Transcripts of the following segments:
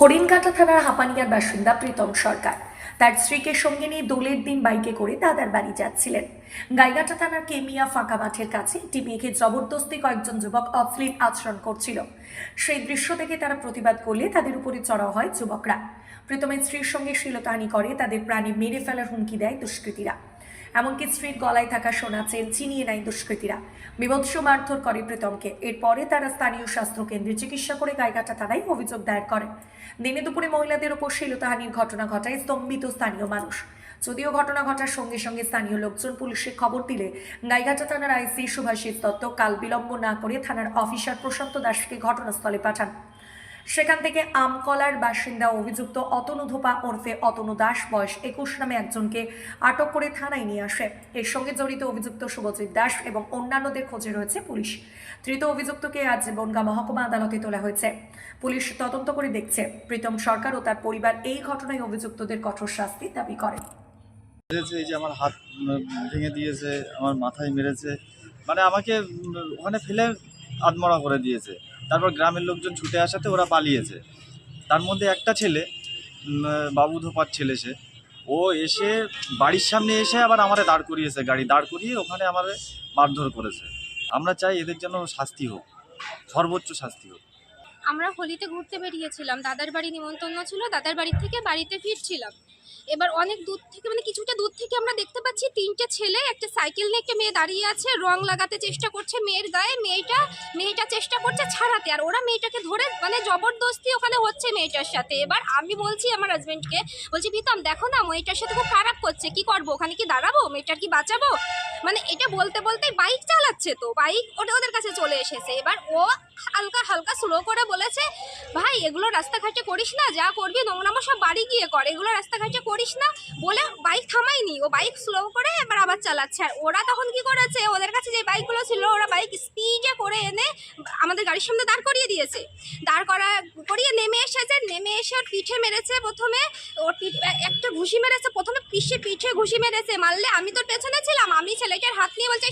হরিণঘাটা থানার হাপানিয়ার বাসিন্দা প্রীতম সরকার তার স্ত্রীকে সঙ্গে নিয়ে দোলের দিন বাইকে করে দাদার বাড়ি যাচ্ছিলেন। গাইঘাটা থানার কেমিয়া ফাঁকা মাঠের কাছে একটি মেয়েকে জবরদস্তি কয়েকজন যুবক অশ্লীল আচরণ করছিল। সেই দৃশ্য দেখে তারা প্রতিবাদ করলে তাদের উপরে চড়াও হয় যুবকরা। প্রীতমের স্ত্রীর সঙ্গে শ্লীলতাহানি করে, তাদের প্রাণে মেরে ফেলার হুমকি দেয় দুষ্কৃতীরা। এমনকি স্ত্রীর গলায় থাকা সোনা চেন ছিনিয়ে নেয় দুষ্কৃতীরা। বিভৎস মারধর করে প্রীতমকে। এরপরে তারা স্থানীয় স্বাস্থ্য কেন্দ্রে চিকিৎসা করে গাইঘাটা থানায় অভিযোগ দায়ের করে। দিনে দুপুরে মহিলাদের উপর শ্লীলতাহানির ঘটনা ঘটায় স্তম্ভিত স্থানীয় মানুষ। যদিও ঘটনা ঘটার সঙ্গে সঙ্গে স্থানীয় লোকজন পুলিশে খবর দিলে গাইঘাটা থানার আইসি সুভাষিস দত্ত কাল বিলম্ব না করে থানার অফিসার প্রশান্ত দাসকে ঘটনাস্থলে পাঠান। সেখান থেকে আমকলার বাসিন্দা অভিযুক্ত অতনু ধোপা ওরফে অতনু দাস বয়স 21 নামে একজনকে আটক করে থানায় নিয়ে আসে। এর সঙ্গে জড়িত অভিযুক্ত শুভজিৎ দাস এবং অন্যান্যদের খোঁজে রয়েছে পুলিশ। তৃতীয় অভিযুক্তকে আজ বনগাঁ মহকুমা আদালতে তোলা হয়েছে। পুলিশ তদন্ত করে দেখছে। প্রীতম সরকার ও তার পরিবার এই ঘটনায় অভিযুক্তদের কঠোর শাস্তি দাবি করে। এই যে আমার হাত ভেঙে দিয়েছে, আমার মাথায় মেরেছে, মানে আমাকে ওখানে ফেলে আধমরা করে দিয়েছে। তারপর গ্রামের লোকজন ছুটে আসাতে ওরা পালিয়েছে। তার মধ্যে একটা ছেলে, বাবু ধোপার ছেলে, ও এসে বাড়ির সামনে এসে আবার আমারে দাঁড় করিয়েছে, গাড়ি দাঁড় করিয়ে ওখানে আমারে মারধর করেছে। আমরা চাই এদের জন্য শাস্তি হোক, সর্বোচ্চ শাস্তি হোক। আমরা হোলিতে ঘুরতে বেরিয়েছিলাম, দাদার বাড়ি নিমন্ত্রণ ছিল, দাদার বাড়ি থেকে বাড়িতে ফিরছিলাম। এবার অনেক দূর থেকে, মানে কিছুটা দূর থেকে আমরা দেখতে পাচ্ছি তিনটে ছেলে, একটা সাইকেল নিয়ে একটা মেয়ে দাঁড়িয়ে আছে, রং লাগাতে চেষ্টা করছে মেয়ের গায়ে। মেয়েটা চেষ্টা করছে ছাড়াতে, আর ওরা মেয়েটাকে ধরে মানে জবরদস্তি ওখানে হচ্ছে মেয়েটার সাথে। এবার আমি বলছি আমার হাজবেন্ডকে, বলছি প্রীতম দেখো না, মেয়েটার সাথে খুব খারাপ করছে, কি করবো, ওখানে কি দাঁড়াবো, মেয়েটার কি বাঁচাবো? মানে এটা বলতে বলতে বাইক চালাচ্ছে, তো বাইক ওদের কাছে চলে এসেছে। এবার ও হালকা হালকা স্লো করে বলেছে, ভাই এগুলো রাস্তাঘাটে করিস না, যা করবি নোংরামো সব বাড়ি গিয়ে কর, এগুলো রাস্তাঘাটে করিস না। বলে বাইক থামায়নি, ও বাইক স্লো করে এবার আবার চালাচ্ছে। আর ওরা তখন কি করেছে, ওদের কাছে যে বাইকগুলো ছিল ওরা বাইক স্পিডে করে এনে আমাদের গাড়ির সামনে দাঁড় করিয়ে দিয়েছে। করিয়ে নেমে এসেছে, নেমে এসে ওর পিঠে মেরেছে। প্রথমে ওর একটা ঘুষি মেরেছে, প্রথমে পিঠে ঘুষি মেরেছে। মারলে আমি তোর পেছনে ছিলাম, আমি ছেলেটার হাত নিয়ে বলছে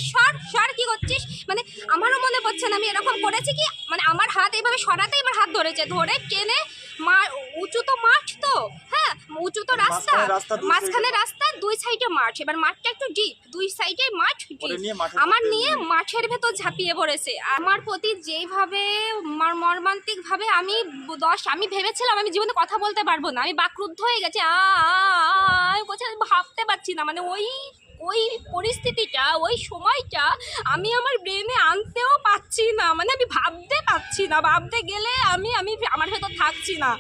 সর কি করছিস। মানে আমারও মনে পড়ছে না আমি এরকম করেছি কি, মানে আমার হাত এইভাবে সরাতে এবার হাত ধরেছে, ধরে টেনে উঁচু তো মাঠ, তো হ্যাঁ উঁচু তো রাস্তা, মাঝখানে রাস্তা, দুই সাইডে মাঠ। এবার মাঠটা একটু ডিপ, দুই সাইডে মাঠ আমার নিয়ে মাঠের ভেতর ঝাঁপিয়ে পড়েছে। আমার প্রতি যেইভাবে মর্মান্তিক ভাবে আমি ভেবেছিলাম আমি জীবনে কথা বলতে পারবো না, আমি বাকরুদ্ধ হয়ে গেছি। ভাবতে পারছি না, মানে ওই পরিস্থিতিটা, ওই সময়টা আমি আমার ব্রেনে আনতেও পারছি না, মানে আমি ভাবতে পারছি না, ভাবতে গেলে আমি আমার ভেতর থাকছি না।